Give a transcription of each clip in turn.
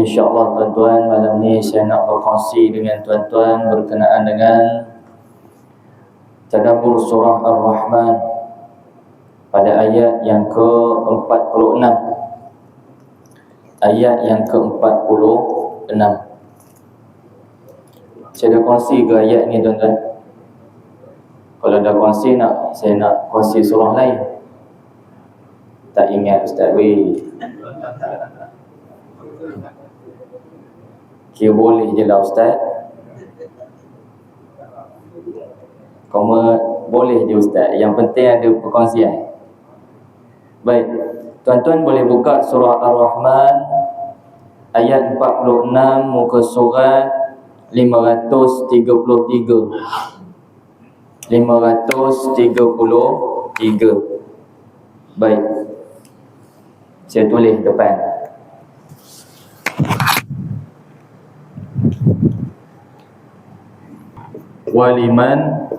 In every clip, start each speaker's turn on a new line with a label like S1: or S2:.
S1: InsyaAllah tuan-tuan, malam ni saya nak berkongsi dengan tuan-tuan berkenaan dengan tadabbur surah Ar-Rahman pada ayat yang ke-46. Ayat yang ke-46. Saya dah kongsi ke ayat ni tuan-tuan? Kalau dah kongsi, saya nak kongsi surah lain. Tak ingat Ustaz weh. Kira boleh je lah Ustaz. Boleh je Ustaz. Yang penting ada perkongsian. Baik, tuan-tuan boleh buka surah Ar-Rahman ayat 46, muka surat 533. 533. Baik, saya tulis depan. Waliman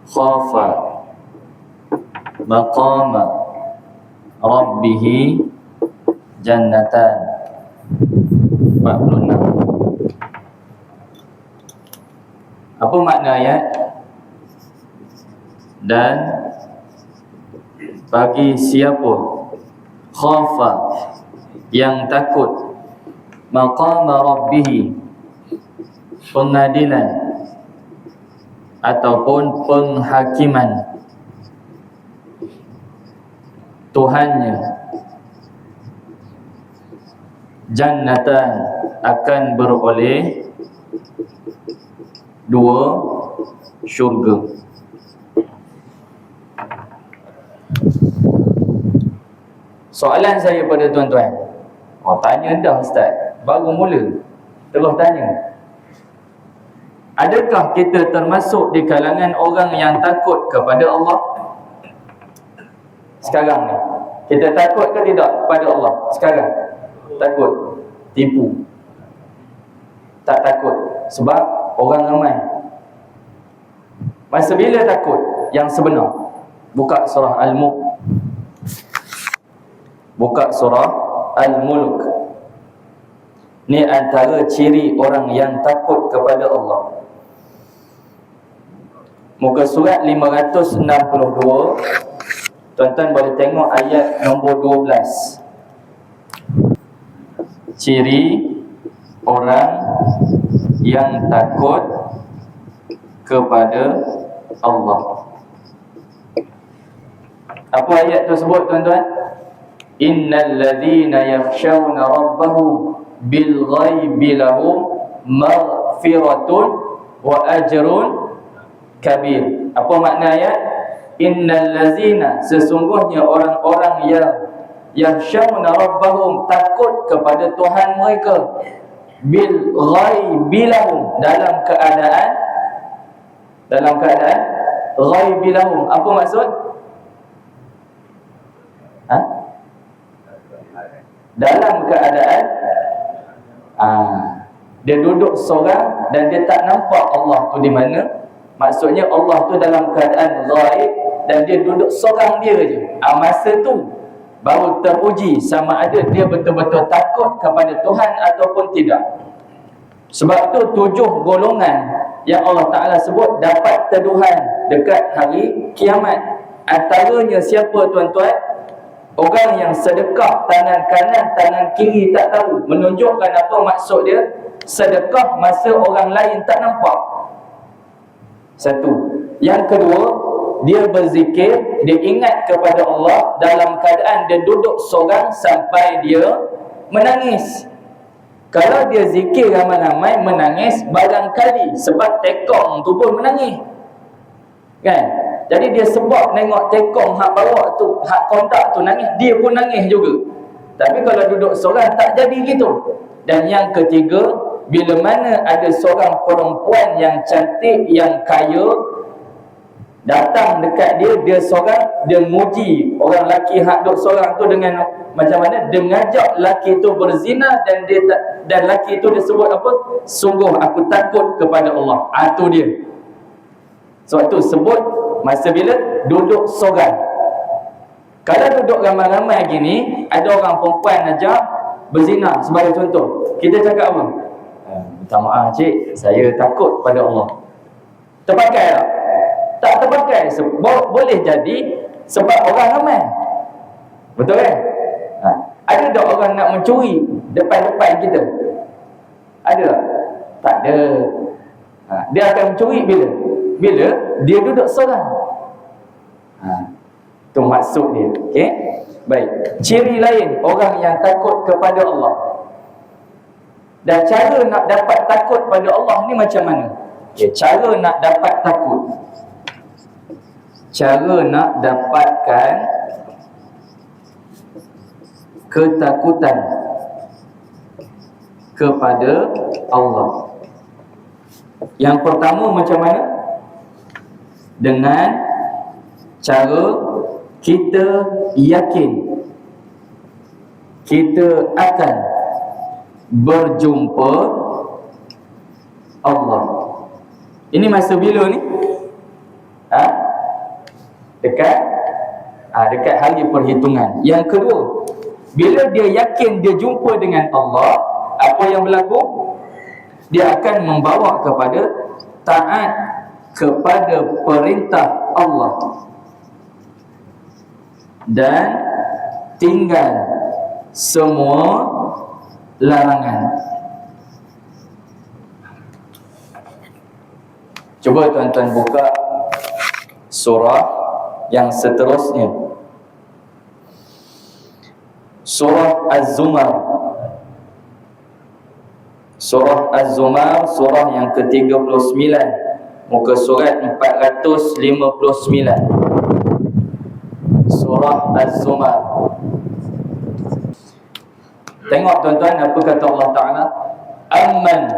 S1: khafa maqama rabbih jannatan. 46. Apa makna ayat? Dan bagi siapa khafa yang takut maqama rabbih, pengadilan ataupun penghakiman Tuhannya, jannatan, akan beroleh 2 syurga. Soalan saya pada tuan-tuan, tanya dah Ustaz, baru mula terus tanya. Adakah kita termasuk di kalangan orang yang takut kepada Allah? Sekarang ni, kita takut ke tidak kepada Allah? Sekarang takut, tipu. Tak takut sebab orang ramai. Masa bila takut yang sebenar? Buka surah Al-Mulk. Buka surah Al-Mulk. Ni antara ciri orang yang takut kepada Allah. Muka surat 562. Tuan-tuan boleh tengok ayat nombor 12. Ciri orang yang takut kepada Allah. Apa ayat tersebut tuan-tuan? Innal ladzina yakhshawna rabbahum bil ghaibi lahum maghfiratun wa ajrun kabir. Apa makna ayat? Innal ladzina, sesungguhnya orang-orang yang yakhshawna rabbahum, takut kepada Tuhan mereka, bil ghaibi lahum, dalam keadaan ghaibi lahum. Apa maksud? Dalam keadaan dia duduk seorang dan dia tak nampak Allah tu di mana. Maksudnya Allah tu dalam keadaan ghaib dan dia duduk seorang dia je. Masa tu baru teruji sama ada dia betul-betul takut kepada Tuhan ataupun tidak. Sebab tu 7 golongan yang Allah Ta'ala sebut dapat teduhan dekat hari kiamat. Antaranya siapa tuan-tuan? Orang yang sedekah tangan kanan, tangan kiri tak tahu. Menunjukkan apa maksud dia? Sedekah masa orang lain tak nampak. Satu. Yang kedua, dia berzikir, dia ingat kepada Allah dalam keadaan dia duduk seorang sampai dia menangis. Kalau dia zikir ramai-ramai menangis, barangkali sebab tekong tu pun menangis, kan? Jadi dia sebab tengok tekong hak bawa tu, hak kontak tu nangis, dia pun nangis juga. Tapi kalau duduk seorang tak jadi gitu. Dan yang ketiga, bila mana ada seorang perempuan yang cantik, yang kaya datang dekat dia seorang, dia muji orang lelaki hak duduk seorang tu dengan macam mana? Dia ngajak lelaki tu berzina dan lelaki tu dia sebut apa? Sungguh aku takut kepada Allah. Itu dia. Sebab tu sebut masa bila duduk seorang. Kalau duduk ramai-ramai gini, ada orang perempuan ajak, berzina sebagai contoh, kita cakap apa? Minta maaf cik, saya takut pada Allah. Terpakai tak? Tak terpakai. Boleh jadi sebab orang ramai. Betul kan? Ada tak orang nak mencuri depan-depan kita? Ada tak? Tak ada. Dia akan mencuri bila? Bila dia duduk seorang. Itu maksud dia. Okey? Baik. Ciri lain orang yang takut kepada Allah. Dan cara nak dapat takut pada Allah ni macam mana? Okay, cara nak dapat takut. Cara nak dapatkan ketakutan kepada Allah. Yang pertama macam mana? Dengan cara kita yakin kita akan berjumpa Allah. Ini masa bila ni? Dekat hari perhitungan. Yang kedua, bila dia yakin dia jumpa dengan Allah, apa yang berlaku? Dia akan membawa kepada taat kepada perintah Allah dan tinggal semua larangan. Cuba tuan-tuan buka surah yang seterusnya. Surah Az-Zumar. Surah Az-Zumar, surah yang ke-39, muka surat 459. Surah Az-Zumar. Tengok tuan-tuan apa kata Allah Ta'ala. Amman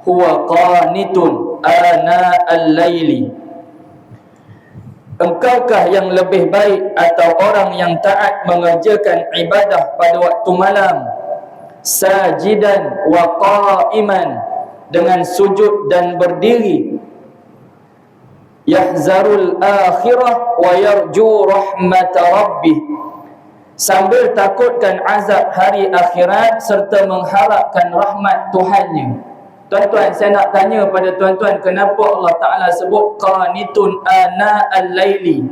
S1: huwa qanitun ana al-laili. Engkaukah yang lebih baik atau orang yang taat mengerjakan ibadah pada waktu malam, sajidan wa qa'iman, dengan sujud dan berdiri, yahzarul akhirah wa yarju rahmat rabbih, sambil takutkan azab hari akhirat serta mengharapkan rahmat Tuhannya. Tuan-tuan, saya nak tanya pada tuan-tuan, kenapa Allah Ta'ala sebut qanitun ana al-laili,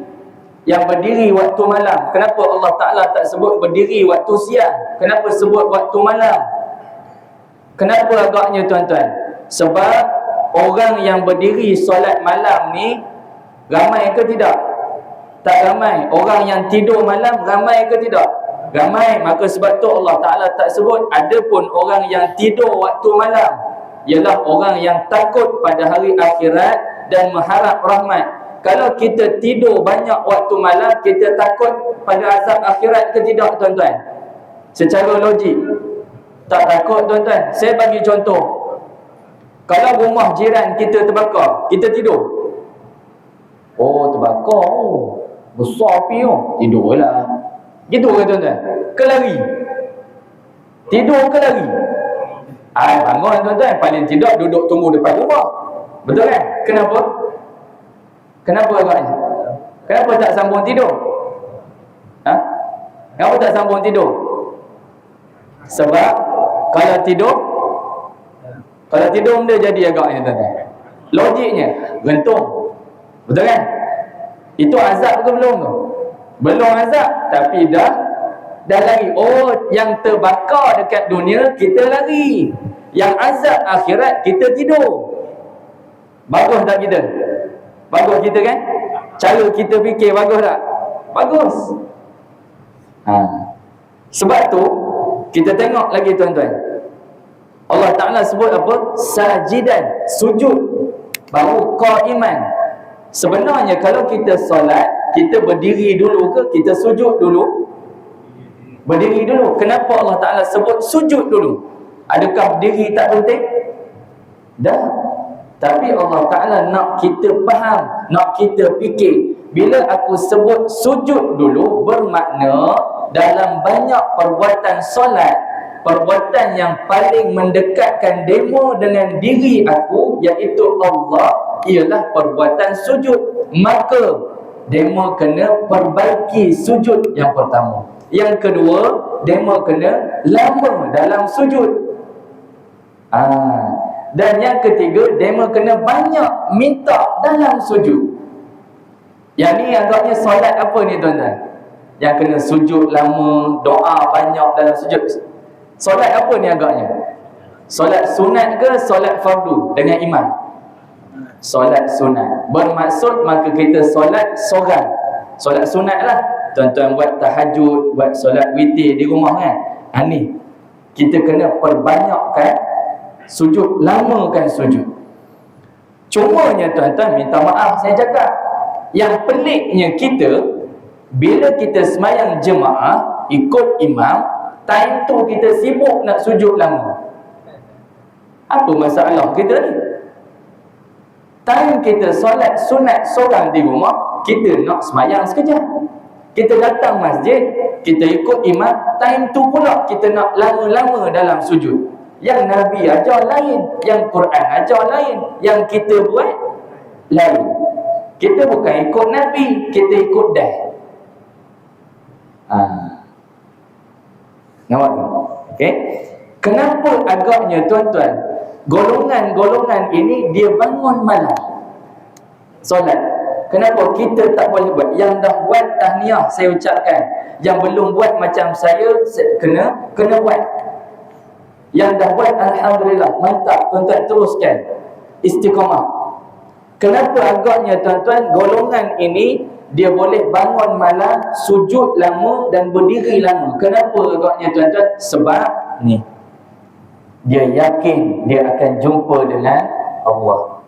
S1: yang berdiri waktu malam? Kenapa Allah Ta'ala tak sebut berdiri waktu siang? Kenapa sebut waktu malam? Kenapa agaknya tuan-tuan? Sebab orang yang berdiri solat malam ni ramai ke tidak? Tak ramai. Orang yang tidur malam ramai ke tidak? Ramai. Maka sebab tu Allah Ta'ala tak sebut. Adapun orang yang tidur waktu malam ialah orang yang takut pada hari akhirat dan mengharap rahmat. Kalau kita tidur banyak waktu malam, kita takut pada azab akhirat ke tidak tuan-tuan? Secara logik tak takut tuan-tuan. Saya bagi contoh. Kalau rumah jiran kita terbakar, kita tidur. Oh, terbakar. Oh, besar api oh. Tidurlah. Gitu ke tuan-tuan? Ke lari? Tidur ke lari? Bangun tuan-tuan. Paling tidak duduk tunggu depan rumah. Betul kan? Kenapa? Kenapa agaknya? Kenapa tak sambung tidur? Kenapa tak sambung tidur? Sebab kalau tidur benda jadi agaknya tuan-tuan. Logiknya gantung. Betul kan? Itu azab ke belum tu? Belum azab, tapi dah lari. Oh, yang terbakar dekat dunia kita lari. Yang azab akhirat kita tidur. Bagus tak kita? Bagus kita kan? Cara kita fikir bagus tak? Bagus. Sebab tu kita tengok lagi tuan-tuan. Allah Ta'ala sebut apa? Sajidan, sujud. Baru qa'iman. Sebenarnya kalau kita solat, kita berdiri dulu ke kita sujud dulu? Berdiri dulu. Kenapa Allah Ta'ala sebut sujud dulu? Adakah berdiri tak penting? Dah. Tapi Allah Ta'ala nak kita faham, nak kita fikir. Bila aku sebut sujud dulu, bermakna dalam banyak perbuatan solat, perbuatan yang paling mendekatkan demo dengan diri aku, iaitu Allah, ialah perbuatan sujud. Maka demo kena perbaiki sujud yang pertama. Yang kedua, dema kena lama dalam sujud. Dan yang ketiga, dema kena banyak minta dalam sujud. Yang ni agaknya solat apa ni tuan-tuan? Yang kena sujud lama, doa banyak dalam sujud. Solat apa ni agaknya? Solat sunat ke solat fardu dengan imam? Solat sunat. Bermaksud maka kita solat seorang. Solat sunat lah. Tuan-tuan buat tahajud, buat solat witir di rumah kan. Ni kita kena perbanyakkan sujud, lamakan sujud. Cumanya tuan-tuan, minta maaf saya cakap, yang peliknya kita, bila kita semayang jemaah ikut imam, time tu kita sibuk nak sujud lama. Apa masalah kita ni? Time kita solat sunat seorang di rumah, kita nak semayang sekejap. Kita datang masjid, kita ikut imam, time tu pula kita nak lama-lama dalam sujud. Yang Nabi ajar lain, yang Quran ajar lain, yang kita buat lain. Kita bukan ikut Nabi, kita ikut dah. Nampak tu? Okay? Kenapa agaknya tuan-tuan, golongan-golongan ini dia bangun malam solat? Kenapa kita tak boleh buat? Yang dah buat tahniah saya ucapkan. Yang belum buat macam saya kena buat. Yang dah buat alhamdulillah, mantap, tuan-tuan teruskan istiqamah. Kenapa agaknya tuan-tuan golongan ini dia boleh bangun malam, sujud lama dan berdiri lama? Kenapa agaknya tuan-tuan? Sebab ni, dia yakin dia akan jumpa dengan Allah.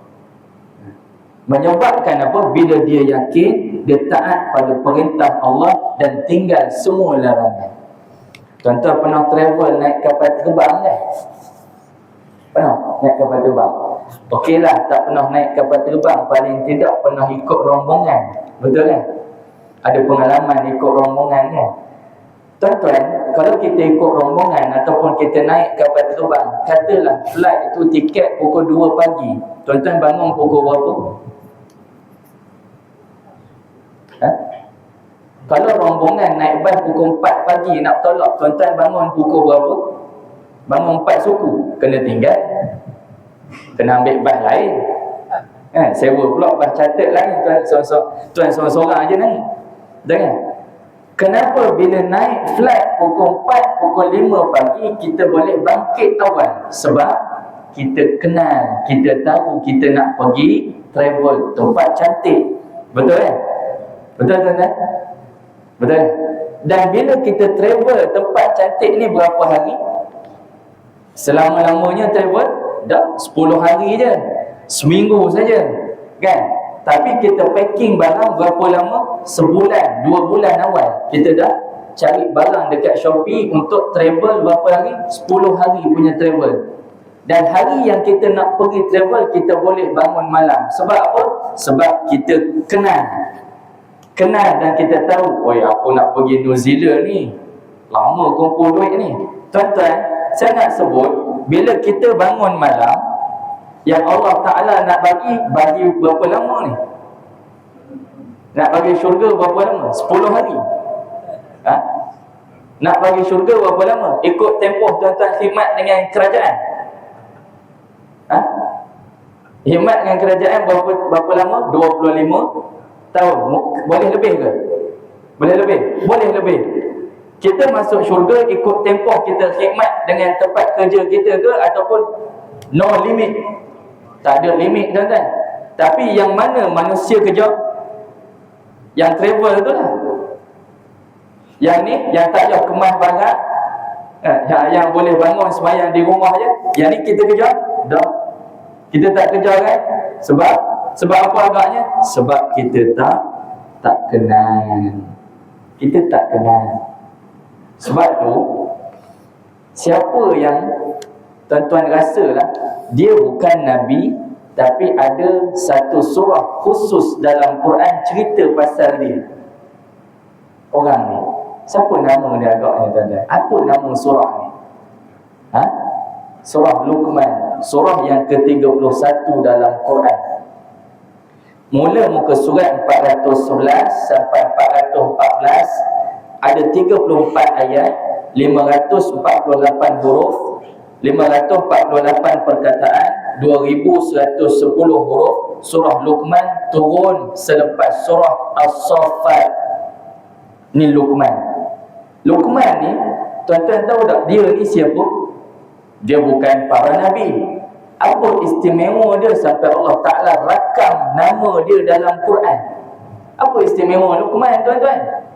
S1: Menyebabkan apa? Bila dia yakin, dia taat pada perintah Allah dan tinggal semua larangan. Tuan-tuan pernah travel naik kapal terbang kan? Pernah naik kapal terbang? Okeylah, tak pernah naik kapal terbang, paling tidak pernah ikut rombongan. Betul kan? Ada pengalaman ikut rombongan kan? Tuan-tuan, kalau kita ikut rombongan ataupun kita naik kapal terbang, katalah flight tu tiket pukul 2 pagi. Tuan-tuan bangun pukul berapa? Kalau rombongan naik bas pukul 4 pagi nak tolak, tuan-tuan bangun pukul berapa? Bangun 4 suku, kena tinggal, kena ambil bas lain. Sewa pula bas charter lain. Tuan seorang-seorang je naik. Jangan. Kenapa bila naik flight pukul 4, pukul 5 pagi kita boleh bangkit awal? Sebab kita kenal, kita tahu kita nak pergi travel tempat cantik. Betul kan? Betul tuan-tuan? Betul. Dan bila kita travel tempat cantik ni berapa hari? Selama-lamanya travel dah 10 hari je, seminggu saja kan? Tapi kita packing barang berapa lama? Sebulan, 2 bulan awal kita dah cari barang dekat Shopee untuk travel berapa hari? 10 hari punya travel. Dan hari yang kita nak pergi travel, kita boleh bangun malam. Sebab apa? Sebab kita kenal dan kita tahu, oi, aku nak pergi New Zealand ni, lama kumpul duit ni. Tuan-tuan, saya nak sebut, bila kita bangun malam, yang Allah Ta'ala nak bagi berapa lama ni? Nak bagi syurga berapa lama? 10 hari. Nak bagi syurga berapa lama? Ikut tempoh tuan-tuan khidmat dengan kerajaan. Khidmat dengan kerajaan berapa lama? 25 tahun. Boleh lebih ke? Boleh lebih? Boleh lebih. Kita masuk syurga ikut tempoh kita khidmat dengan tempat kerja kita ke, ataupun no limit? Tak ada limit tuan-tuan. Tapi yang mana manusia kejar? Yang travel tu lah. Yang ni, yang tak payah kemas barang, yang boleh bangun sembahyang di rumah je. Yang ni kita kejar? Dah. Kita tak kejar kan? Sebab apa agaknya? Sebab kita tak kenal. Kita tak kenal. Sebab tu, siapa yang tuan-tuan rasalah dia bukan Nabi, tapi ada satu surah khusus dalam Quran cerita pasal dia, orang ni, siapa nama dia agaknya tuan-tuan? Apa nama surah ni? Surah Luqman, surah yang ke-31 dalam Quran. Mula muka surat 411 sampai 414, ada 34 ayat. 548 huruf, 548 perkataan, 2110 huruf. Surah Luqman turun selepas surah As-Saffat. Ni Luqman. Luqman ni, tuan-tuan tahu tak dia ni siapa? Dia bukan para nabi. Apa istimewa dia sampai Allah Ta'ala rakam nama dia dalam Quran? Apa istimewa Luqman, tuan-tuan?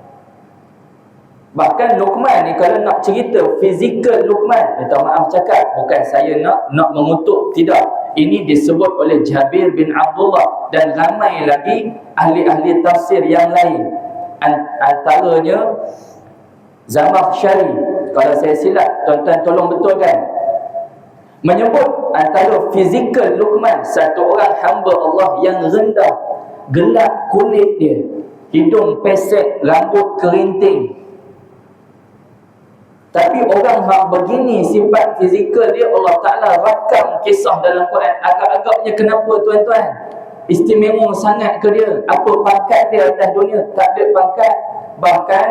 S1: Bahkan Luqman ni kalau nak cerita fizikal Luqman, minta maaf cakap, bukan saya nak mengutuk, tidak. Ini disebut oleh Jabir bin Abdullah dan ramai lagi ahli-ahli tafsir yang lain. Antaranya Zamakhsyari, kalau saya silap, tuan-tuan tolong betulkan, menyebut antara fizikal Luqman, satu orang hamba Allah yang rendah, gelap kulit dia, hidung pesek, rambut kerinting. Tapi orang hak begini sifat fizikal dia, Allah Ta'ala rakam kisah dalam Quran. Agak-agaknya kenapa, tuan-tuan? Istimewa sangat ke dia? Apa pangkat dia atas dunia? Tak ada pangkat. Bahkan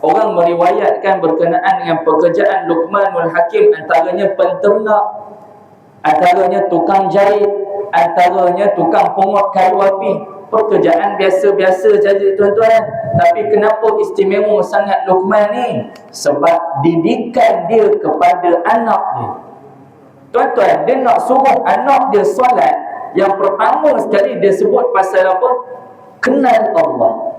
S1: orang meriwayatkan berkenaan dengan pekerjaan Luqmanul Hakim, antaranya penternak, antaranya tukang jahit, antaranya tukang pungut kayu api. Pekerjaan biasa-biasa saja, tuan-tuan. Tapi kenapa istimewa sangat Luqman ni? Sebab didikan dia kepada anak dia. Tuan-tuan, dia nak suruh anak dia solat, yang pertama sekali dia sebut pasal apa? Kenal Allah.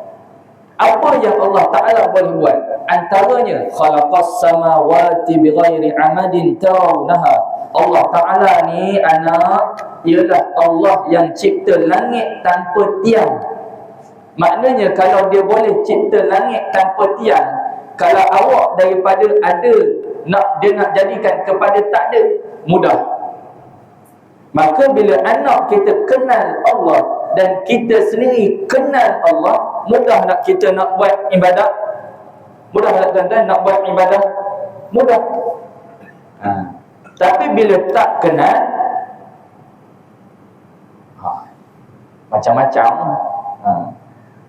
S1: Apa yang Allah Ta'ala boleh buat? Antaranya, khalaqas samawati bighairi amadin tarawnaha. Allah Ta'ala ni anak, ialah Allah yang cipta langit tanpa tiang. Maknanya kalau dia boleh cipta langit tanpa tiang, kalau awak daripada ada, dia nak jadikan kepada tak ada, mudah. Maka bila anak kita kenal Allah dan kita sendiri kenal Allah, mudah nak kita nak buat ibadah? Mudah tak, tuan-tuan, nak buat ibadah? Mudah. Tapi bila tak kenal, macam-macam.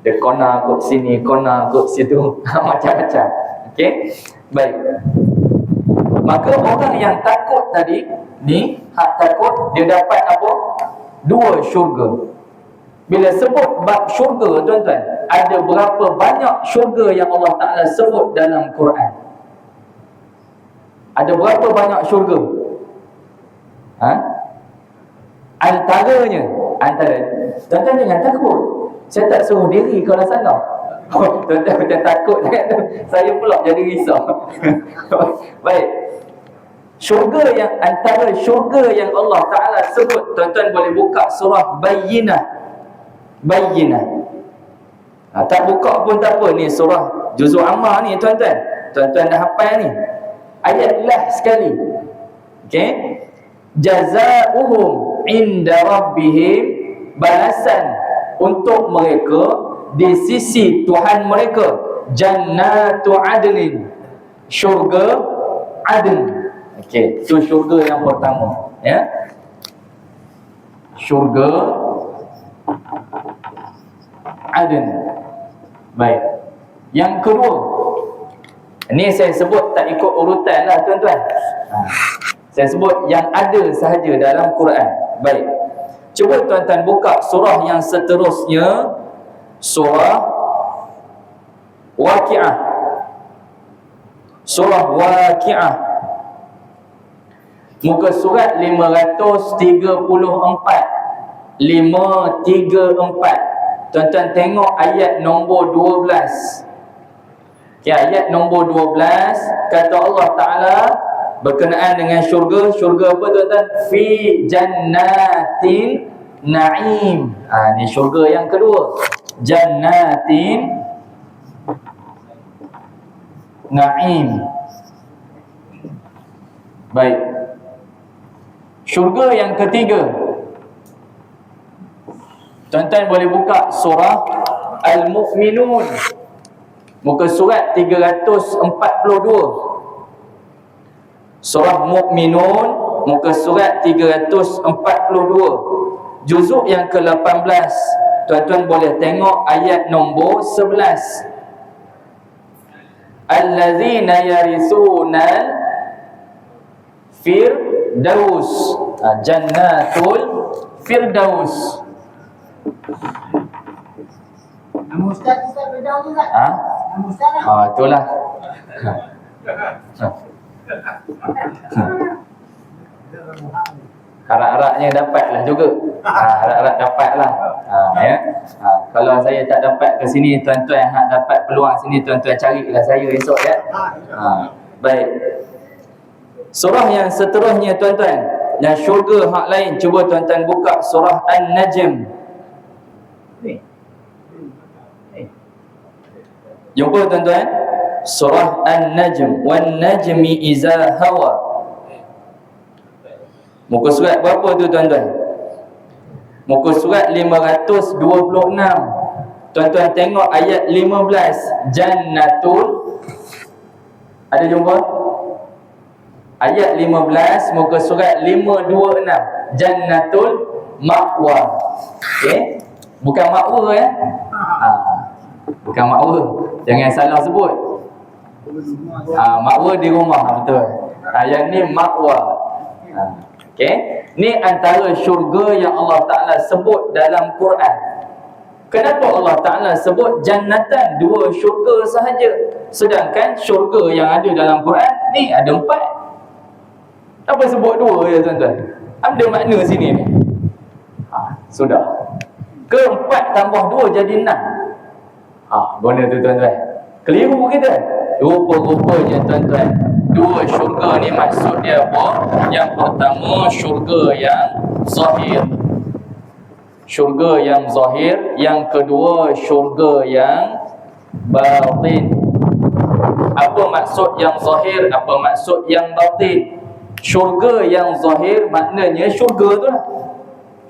S1: Dia kona kot sini, kona kot situ, macam-macam. Okey? Baik. Maka orang yang takut tadi ni, hak takut, dia dapat apa? 2 syurga. Bila sebut bab syurga, tuan-tuan, ada berapa banyak syurga yang Allah Ta'ala sebut dalam Quran? Ada berapa banyak syurga? Antaranya, tuan-tuan jangan takut. Saya tak suruh diri kalau salah. Tuan-tuan macam takut sangat tu, saya pula jadi risau. Baik. Syurga yang, antara syurga yang Allah Ta'ala sebut, tuan-tuan boleh buka surah Bayyinah. Tak buka pun tak apa, ni surah Juzul Ammah ni, tuan-tuan. Tuan-tuan dah hafal ni. Ayat last sekali. Okey. Jazaohum inda rabbihim, balasan untuk mereka di sisi Tuhan mereka, jannatu adnin, syurga adn. Okey, itu syurga yang pertama, ya. Syurga adn. Baik. Yang kedua, ini saya sebut tak ikut urutan lah, tuan-tuan. Saya sebut yang ada sahaja dalam Quran. Baik. Cuba tuan-tuan buka surah yang seterusnya, surah Waqiah. Surah Waqiah. Muka surat 534. 534. Tuan-tuan tengok ayat nombor 12. Okay, ayat nombor 12, kata Allah Ta'ala berkenaan dengan syurga. Syurga apa, tuan-tuan? Fi jannatin na'im. Ni syurga yang kedua. Jannatin na'im. Baik. Syurga yang ketiga, tuan-tuan boleh buka surah Al-Mu'minun, muka surat 342. Surah Mu'minun, muka surat 342. Juzuk yang ke-18. Tuan-tuan boleh tengok ayat nombor 11. allazina yarisunal firdaus. Jannatul firdaus.
S2: Nama Ustaz Firdaus tu Ustaz? Nama Ustaz lah.
S1: Itulah. Harap-harapnya dapatlah juga. Harap-harap dapatlah. Ya. Kalau saya tak dapat ke sini, tuan-tuan hak dapat peluang sini, tuan-tuan carilah saya esok ya. Baik. Surah yang seterusnya tuan-tuan, yang syurga hak lain, cuba tuan-tuan buka surah An-Najm. Jumpa tuan-tuan, surah An-Najm. Wan najmi iza hawa. Muka surat berapa tu tuan-tuan? Muka surat 526. Tuan-tuan tengok ayat 15. Jannatul. Ada jumpa? Ayat 15 muka surat 526. Jannatul ma'wa. Okey? Bukan ma'wa ya. Bukan ma'wa. Jangan salah sebut. Ma'wa di rumah, betul. Yang ni ma'wa. Okey? Ni antara syurga yang Allah Ta'ala sebut dalam Quran. Kenapa Allah Ta'ala sebut jannatan, dua syurga sahaja, sedangkan syurga yang ada dalam Quran ni ada 4? Apa sebut 2 ya tuan-tuan? Ada makna sini ni. Sudah. Ke-4 tambah 2 jadi 6. Guna tu tuan-tuan. Keliru kita. Rupa-rupanya tuan-tuan, dua syurga ni maksud dia apa? Yang pertama syurga yang zahir. Syurga yang zahir. Yang kedua syurga yang batin. Apa maksud yang zahir? Apa maksud yang batin? Syurga yang zahir maknanya syurga tu lah.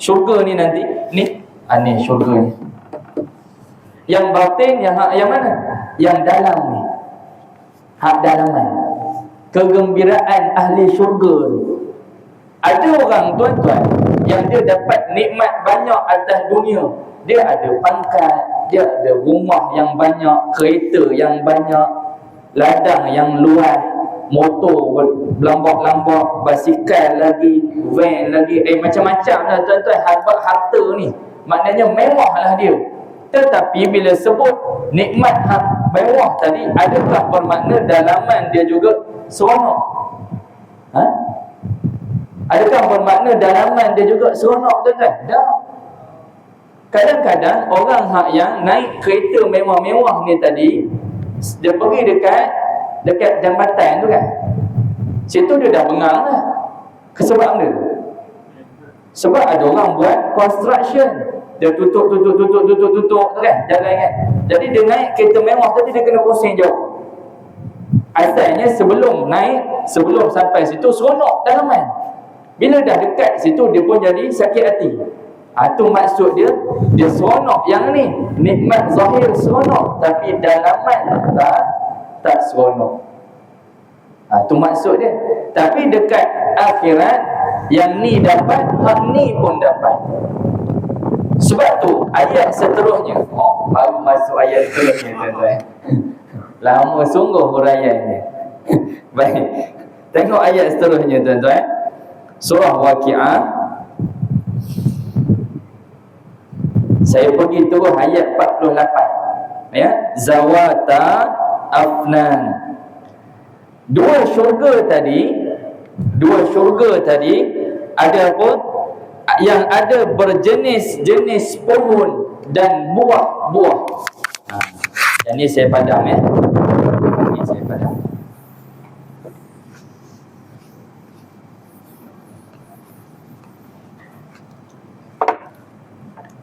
S1: Syurga ni nanti ni syurga ni. Yang batin yang mana? Yang dalam ni. Hak dalaman. Kegembiraan ahli syurga tu. Ada orang tuan-tuan yang dia dapat nikmat banyak atas dunia. Dia ada pangkat, dia ada rumah yang banyak, kereta yang banyak, ladang yang luas, motor berlambak-lambak, basikal lagi, van lagi, macam-macam lah tuan-tuan. Harta ni maknanya mewah lah dia. Tetapi bila sebut nikmat mewah tadi, adakah bermakna dalaman dia juga seronok? Adakah bermakna dalaman dia juga seronok tuan-tuan? Tak. Kadang-kadang orang yang naik kereta mewah-mewah ni tadi, dia pergi dekat jambatan tu kan, situ dia dah bengang lah. Sebab mana? Sebab ada orang buat construction, dia tutup tu kan, jalan kan. Jadi dia naik kereta mewah tadi, dia kena pusing jauh. Asalnya sebelum sampai situ seronok dalaman. Bila dah dekat situ dia pun jadi sakit hati. Itu maksud dia seronok yang ni. Nikmat zahir seronok, tapi dalaman tak seronok. Itu maksud dia. Tapi dekat akhirat, yang ni dapat, hak ni pun dapat. Sebab tu ayat seterusnya, baru masuk ayat seterusnya tuan-tuan. Lama sungguh huraiannya. Baik, tengok ayat seterusnya tuan-tuan. Surah Waqi'ah. Saya pergi terus ayat 48. Ya, zawata afnan. Dua syurga tadi ada apa? Yang ada berjenis-jenis pohon dan buah-buah. Yang ni saya padam ya. Ini saya padam.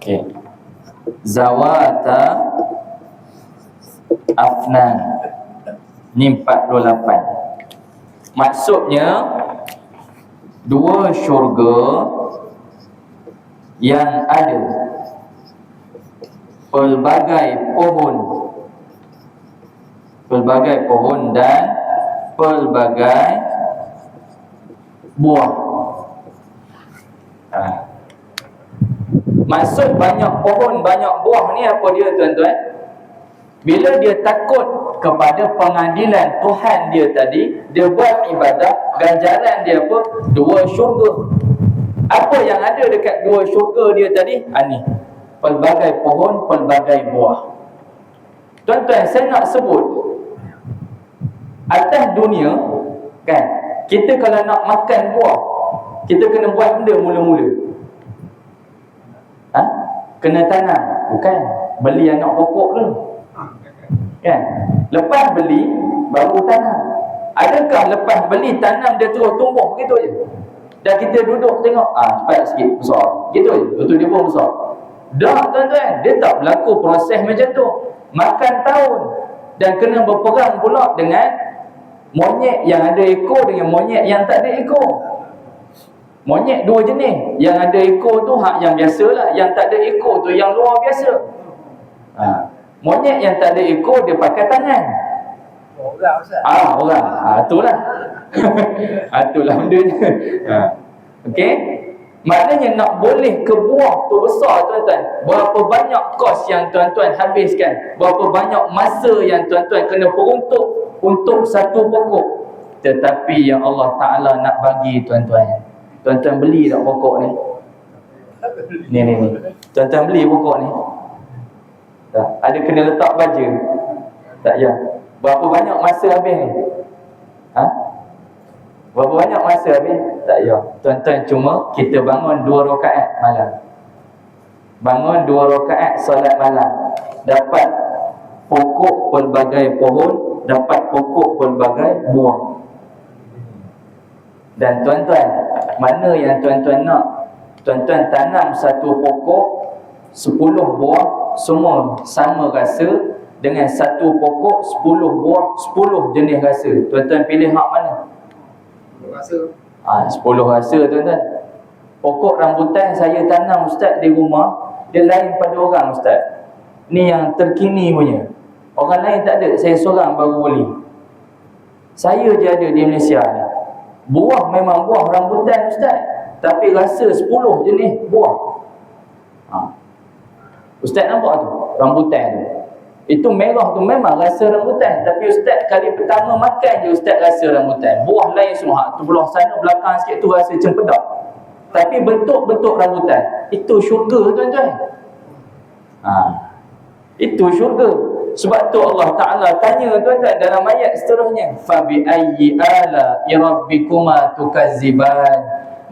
S1: Okey. Zawata afnan. Ni 48. Maksudnya dua syurga yang ada pelbagai pohon dan pelbagai buah. Maksud banyak pohon, banyak buah ni apa dia tuan-tuan? Bila dia takut kepada pengadilan Tuhan dia tadi, dia buat ibadah, ganjaran dia apa? 2 syurga. Apa yang ada dekat 2 syurga dia tadi? Ni, pelbagai pohon, pelbagai buah. Tuan-tuan, saya nak sebut atas dunia kan, kita kalau nak makan buah, kita kena buat benda mula-mula. Kena tanam, bukan beli anak pokok dulu. Kan? Lepas beli baru tanam. Adakah lepas beli tanam dia terus tumbuh begitu je? Dan kita duduk tengok, cepat sikit besar. Gitu je, betul dia pun besar. Dah tuan-tuan, dia tak berlaku proses macam tu. Makan tahun. Dan kena berperang pula dengan monyet yang ada ekor dengan monyet yang tak ada ekor. Monyet 2 jenis. Yang ada ekor tu hak yang biasalah, yang tak ada ekor tu yang luar biasa. Monyet yang tak ada ekor dia pakai tangan.
S2: Orang Ustaz.
S1: Orang. Itulah. Itulah bendanya. Okey. Maknanya nak boleh ke buah tu besar tuan-tuan, berapa banyak kos yang tuan-tuan habiskan, berapa banyak masa yang tuan-tuan kena peruntuk untuk satu pokok. Tetapi yang Allah Ta'ala nak bagi tuan-tuan, tuan-tuan beli tak pokok ni? Ni. Tuan-tuan beli pokok ni? Tak. Ada kena letak baja? Tak ya. Berapa banyak masa habis ni? Berapa banyak masa habis? Tak ya. Tuan-tuan, cuma kita bangun 2 rakaat malam. Bangun 2 rakaat solat malam. Dapat pokok pelbagai pohon, dapat pokok pelbagai buah. Dan tuan-tuan, mana yang tuan-tuan nak? Tuan-tuan tanam satu pokok, 10 buah, semua sama rasa. Dengan satu pokok 10 buah, 10 jenis rasa. Tuan-tuan pilih hak mana?
S2: Rasa.
S1: 10 rasa tuan-tuan. Pokok rambutan saya tanam ustaz di rumah, dia lain pada orang ustaz. Ni yang terkini punya. Orang lain tak ada, saya seorang baru beli. Saya je ada di Malaysia ni. Buah memang buah rambutan ustaz, tapi rasa 10 jenis buah. Ustaz nampak tu, rambutan tu. Itu merah tu memang rasa rambutan, tapi ustaz kali pertama makan je ustaz rasa rambutan. Buah lain semua, tu belah sana belakang sikit tu rasa cempedak. Tapi bentuk-bentuk rambutan. Itu syurga tuan-tuan. Itu syurga. Sebab tu Allah Ta'ala tanya tuan-tuan dalam ayat seterusnya, fabi ayyi ala'i rabbikuma tukazziban.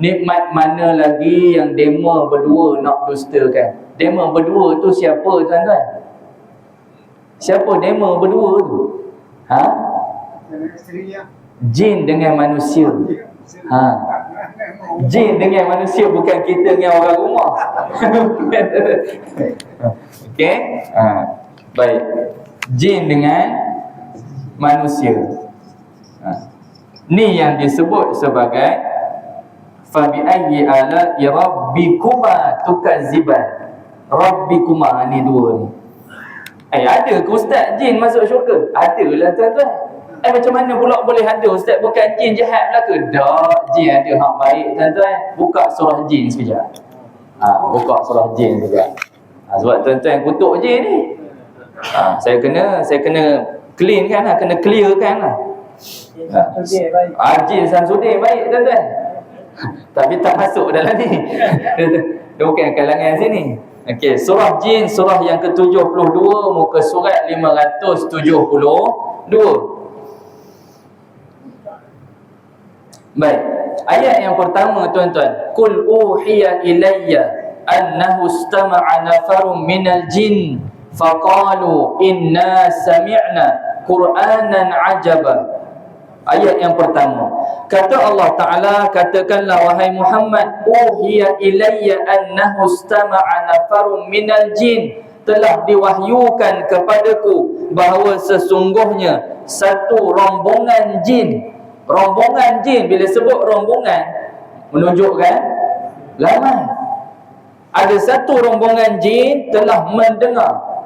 S1: Nikmat mana lagi yang dema berdua nak dustakan? Dema berdua tu siapa tuan-tuan? Siapa dema berdua tu? Jin dengan manusia. Jin dengan manusia, bukan kita dengan orang rumah. Okey? Baik. Jin dengan manusia. Ni yang disebut sebagai fabi ayyi ala'i rabbikuma tukazziban. Rabbikuma ni 2 ni. Ada ke ustaz jin masuk syurga? Adalah tuan-tuan. Macam mana pula boleh ada ustaz bukan jin jahat belaka? Tak, jin ada hak baik tuan-tuan. Buka surah jin sekejap. Buka surah jin sekejap. Sebab tuan-tuan kutuk jin ni. Saya kena clean kan, kena clear kan. Jin Samsudin baik tuan-tuan. Tapi tak masuk dalam ni. Dia bukan kalangan sini. Okey, surah jin, surah yang ke-72, muka surat 572. Baik. Ayat yang pertama tuan-tuan, qul uhiya ilayya annahu istama'a nafarun minal jin faqalu inna sami'na qur'anan ajaba. Ayat yang pertama, kata Allah Ta'ala, katakanlah wahai Muhammad, uhiya ilayya annahu istama'a nafarun minal jin, telah diwahyukan kepadaku bahawa sesungguhnya satu rombongan jin. Rombongan jin, bila sebut rombongan menunjukkan ramai. Ada satu rombongan jin telah mendengar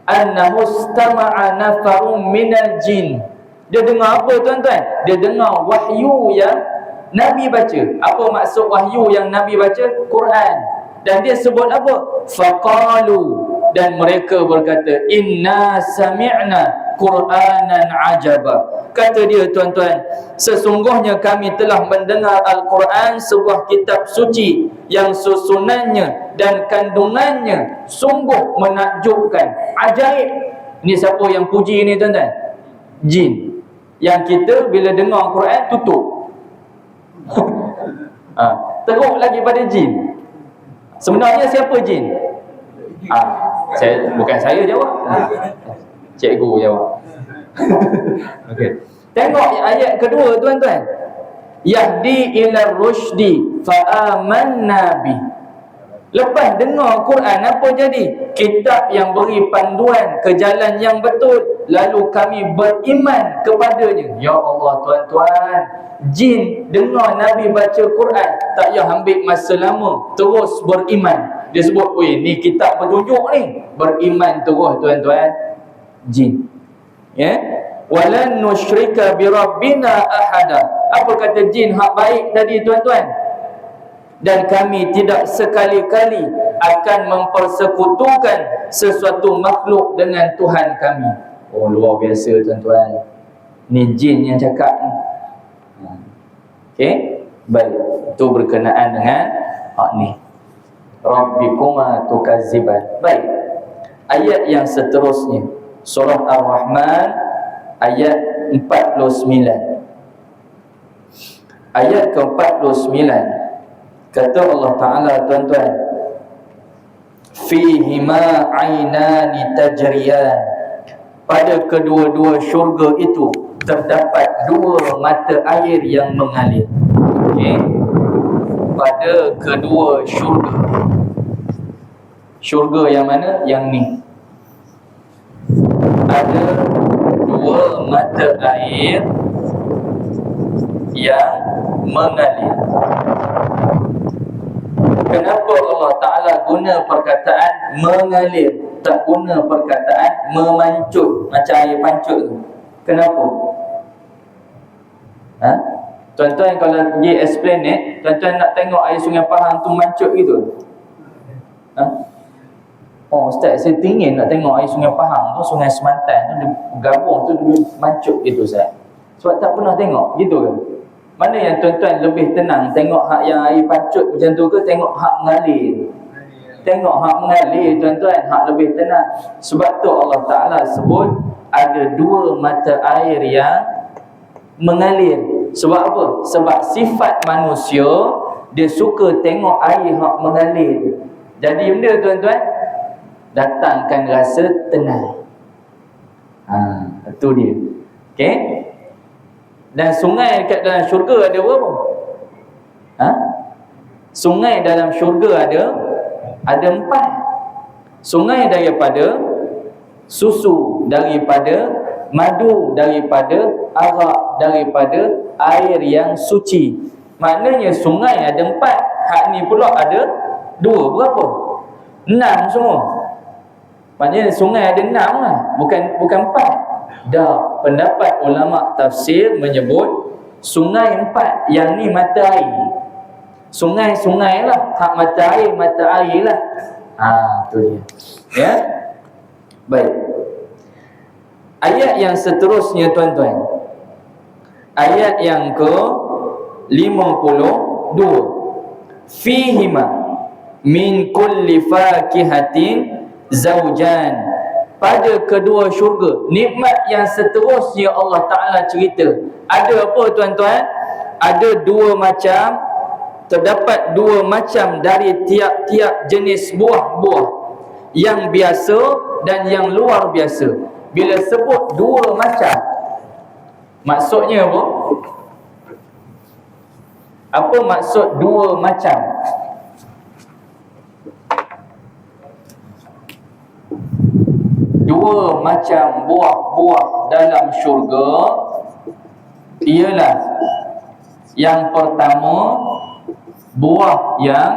S1: annahu istama'a nafarun minal jin. Dia dengar apa tuan-tuan? Dia dengar wahyu yang Nabi baca. Apa maksud wahyu yang Nabi baca? Quran. Dan dia sebut apa? Faqalu. Dan mereka berkata, inna sami'na, Qur'anan ajaba. Kata dia, tuan-tuan, sesungguhnya kami telah mendengar Al-Quran, sebuah kitab suci yang susunannya dan kandungannya sungguh menakjubkan, ajaib. Ini siapa yang puji ni, tuan-tuan? Jin. Yang kita bila dengar Quran tutup. Teruk lagi pada jin. Sebenarnya siapa jin? Bukan saya jawab. Cikgu jawab. Okey. Tengok ayat kedua, tuan-tuan. Yahdi ila rusydi fa amanna bi. Lepas dengar Quran, apa jadi? Kitab yang beri panduan ke jalan yang betul, lalu kami beriman kepadanya. Ya Allah, tuan-tuan, jin dengar Nabi baca Quran, tak payah ambil masa lama, terus beriman. Dia sebut, weh, ni kitab petunjuk ni. Beriman terus, tuan-tuan. Jin. Ya? Walan nusyrika bi rabbina ahada. Apa kata jin hak baik tadi, tuan-tuan? Dan kami tidak sekali-kali akan mempersekutukan sesuatu makhluk dengan Tuhan kami. Oh, luar biasa, tuan-tuan. Ni jin yang cakap ni. Okey, baik. Itu berkenaan dengan hak ni. Rabbikuma tukazziban. Baik. Ayat yang seterusnya, surah Ar-Rahman ayat 49. Ayat ke-49. Kata Allah Ta'ala, tuan-tuan, fihima ainani tajriyan. Pada kedua-dua syurga itu terdapat dua mata air yang mengalir. Okey. Pada kedua syurga. Syurga yang mana? Yang ni. Ada dua mata air yang mengalir. Kenapa Allah Ta'ala guna perkataan mengalir, tak guna perkataan memancut macam air pancut tu? Kenapa? Tuan-tuan kalau pergi Esplanade, tuan-tuan nak tengok air Sungai Pahang tu mancut gitu? Oh, Ustaz, saya teringin nak tengok air Sungai Pahang tu, Sungai Semantan tu, dia gabung tu, dia mancut gitu, Ustaz. Sebab tak pernah tengok, gitu ke? Mana yang tuan-tuan lebih tenang, tengok hak yang air pancut macam tu ke tengok hak mengalir? Tengok hak mengalir, tuan-tuan, hak lebih tenang. Sebab tu Allah Ta'ala sebut ada dua mata air yang mengalir. Sebab apa? Sebab sifat manusia, dia suka tengok air hak mengalir. Jadi benda, tuan-tuan, datangkan rasa tenang. Itu dia. Okey? Dan sungai dekat dalam syurga ada berapa? Sungai dalam syurga ada 4. Sungai daripada susu, daripada madu, daripada arak, daripada air yang suci. Maknanya sungai ada 4. Hak ni pula ada 2. Berapa? 6 semua. Maknanya sungai ada 6 lah. Bukan 4. Dah, pendapat ulama tafsir menyebut sungai 4, yang ni mata air. Sungai-sungai lah, hak mata air lah. Tu dia. Ya. Baik. Ayat yang seterusnya, tuan-tuan. Ayat yang ke-52. Fihima min kulli fakihatin zawjan. Pada kedua syurga, nikmat yang seterusnya Allah Ta'ala cerita. Ada apa, tuan-tuan? Ada dua macam, terdapat dua macam dari tiap-tiap jenis buah-buah, yang biasa dan yang luar biasa. Bila sebut dua macam, maksudnya apa? Apa maksud dua macam? Dua macam buah-buah dalam syurga ialah, yang pertama, buah yang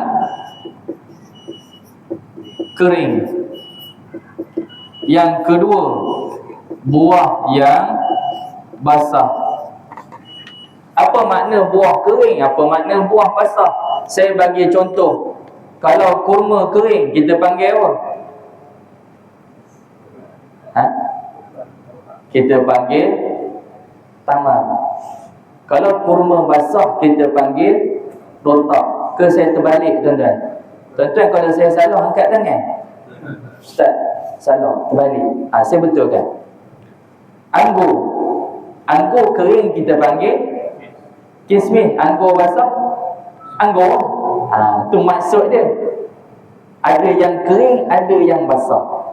S1: kering. Yang kedua, buah yang basah. Apa makna buah kering? Apa makna buah basah? Saya bagi contoh. Kalau kurma kering, kita panggil apa? kita panggil tamar. Kalau kurma basah kita panggil rotak. Ke saya terbalik tuan-tuan? Tuan-tuan kalau saya salah angkat tangan. Ustaz, salah, terbalik. Saya betulkan. Anggur. Anggur kering kita panggil kismis. Anggur basah, anggur. Tu maksud dia. Ada yang kering, ada yang basah.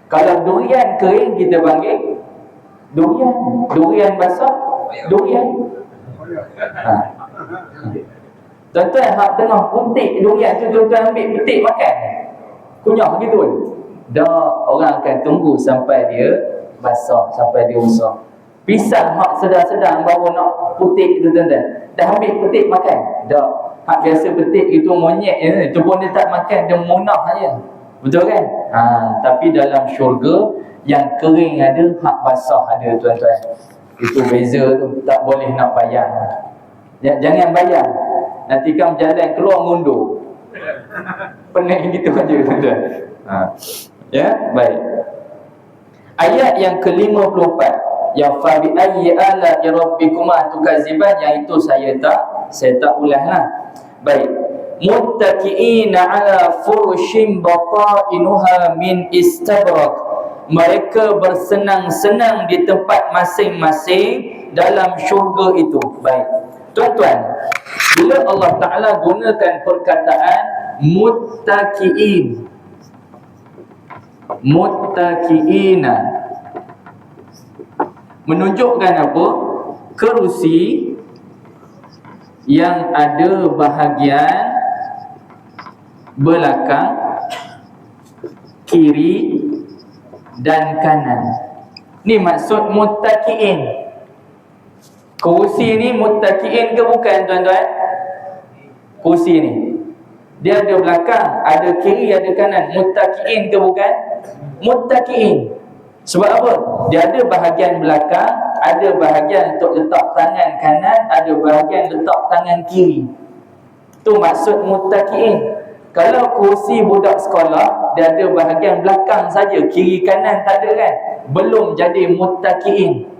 S1: Kalau durian kering kita panggil durian. Durian basah, durian. Tuan-tuan hak tengah petik durian tu, tuan-tuan ambil petik makan, kunyah gitu. Dah, orang akan tunggu sampai dia basah, sampai dia usah. Pisang hak sedang-sedang baru nak petik tu tuan-tuan, dah ambil petik makan. Dah, hak biasa petik itu monyet je, itu pun dia tak makan, dia munah saja. Betul kan? Tapi dalam syurga yang kering ada, hak basah ada tuan-tuan. Itu beza tu, tak boleh nak bayang. Jangan bayang. Nanti kamu jalan keluar ngundur. Pening gitu aja tuan-tuan. Ya, baik. Ayat yang ke-54, yang fa bi ayyi ala'i rabbikuma tukaziban, yang itu saya tak ulanglah. Baik. Muttaqiina 'ala furushin batainuha min istabrak. Mereka bersenang-senang di tempat masing-masing dalam syurga itu. Baik. Tuan-tuan, bila Allah Ta'ala gunakan perkataan muttaqiin, muttaqiina, menunjukkan apa? Kerusi yang ada bahagian belakang, kiri dan kanan. Ni maksud muttaqiin. Kursi ni muttaqiin ke bukan tuan-tuan? Kursi ni dia ada belakang, ada kiri, ada kanan. Muttaqiin ke bukan? Muttaqiin. Sebab apa? Dia ada bahagian belakang, ada bahagian untuk letak tangan kanan, ada bahagian letak tangan kiri. Tu maksud muttaqiin. Kalau kursi budak sekolah, dia ada bahagian belakang saja, kiri kanan tak ada kan? Belum jadi muttaqiin.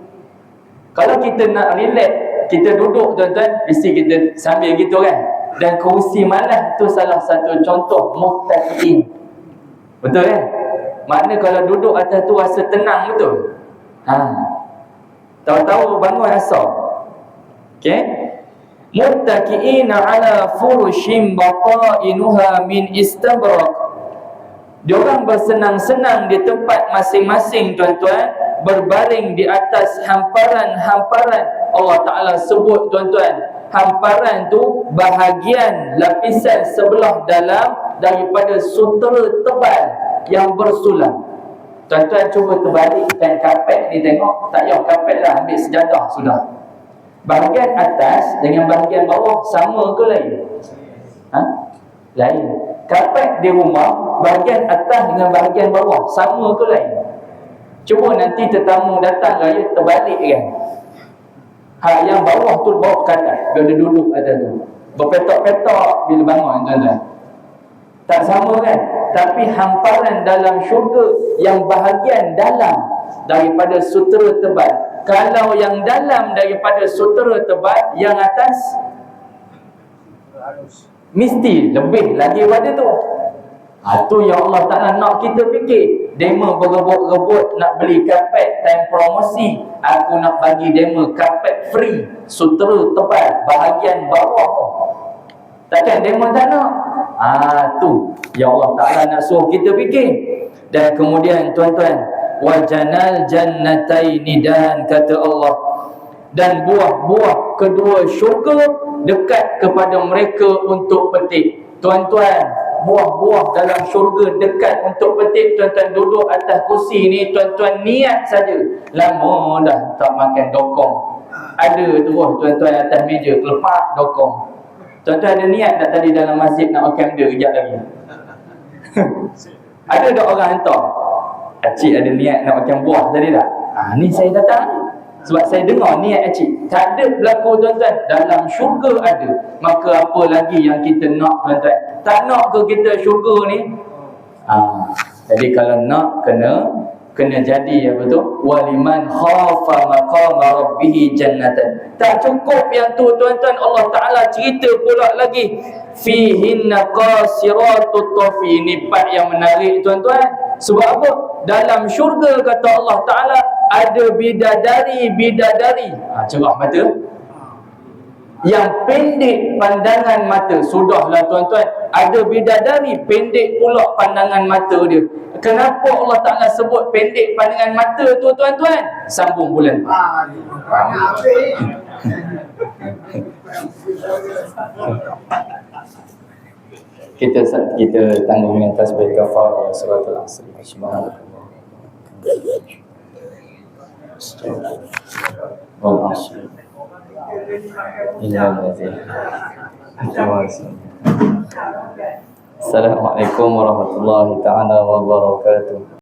S1: Kalau kita nak relax, kita duduk tuan-tuan, mesti kita sambil gitu kan. Dan kursi malas tu salah satu contoh muttaqiin. Betul kan? Makna kalau duduk atas tu rasa tenang betul. Tahu-tahu bangun asar. Okey? Muttaqiina 'ala furushin batainuha min istabrak. Diorang bersenang-senang di tempat masing-masing tuan-tuan, berbaring di atas hamparan-hamparan. Allah Ta'ala sebut tuan-tuan, hamparan tu bahagian lapisan sebelah dalam daripada sutera tebal yang bersulam. Tuan-tuan cuba terbalikkan kapet ni, tengok. Tak payah kapet lah, ambil sejadah sudah. Bahagian atas dengan bahagian bawah sama ke lain? Lain. Kapet di rumah, bahagian atas dengan bahagian bawah sama ke lain? Cuba nanti tetamu datang raya terbalik kan. Yang bawah tu bawa ke atas, bila dia duduk atas tu, berpetok-petok bila bangun tuan-tuan. Tak sama kan? Tapi hamparan dalam syurga yang bahagian dalam daripada sutera tebal. Kalau yang dalam daripada sutera tebal, yang atas mesti lebih lagi pada tu. Tu yang Allah Ta'ala nak kita fikir. Demo berebut-rebut nak beli kapet time promosi. Aku nak bagi demo kapet free, sutera tebal bahagian bawah. Takkan demo tak nak? Tu yang Allah Ta'ala nak suruh kita fikir. Dan kemudian tuan-tuan, wajanal jannataini, dan kata Allah, dan buah-buah kedua syurga dekat kepada mereka untuk petik. Tuan-tuan, buah-buah dalam syurga dekat untuk petik. Tuan-tuan duduk atas kursi ni, tuan-tuan niat saja. Lama dah tak makan dokong. Ada terus tuan-tuan atas meja kelepak dokong. Tuan-tuan ada niat tak tadi dalam masjid nak makan dia kejap lagi? Ada tak orang hantar? Acik ada niat nak makan buah tadi tak? Ni saya datang ni sebab saya dengar niat acik. Tak ada berlaku tuan-tuan. Dalam syurga ada. Maka apa lagi yang kita nak tuan-tuan? Tak nak ke kita syurga ni? Jadi kalau nak, kena jadi apa tu? Waliman khafa maqama rabbih jannatan. Tak cukup yang tu tuan-tuan, Allah Taala cerita pula lagi fihinna qasiratut tafi. Ini part yang menarik tuan-tuan. Sebab apa? Dalam syurga kata Allah Taala ada bidadari. Cerah mata. Yang pendek pandangan mata. Sudahlah tuan-tuan, ada bidadari pendek pula pandangan mata dia. Kenapa Allah Ta'ala sebut pendek pandangan mata tu tuan-tuan? Sambung bulan. Kita tanggung dengan tasbih kafar suratul asr. Subhanallah. Wal asr. Assalamualaikum warahmatullahi taala wabarakatuh.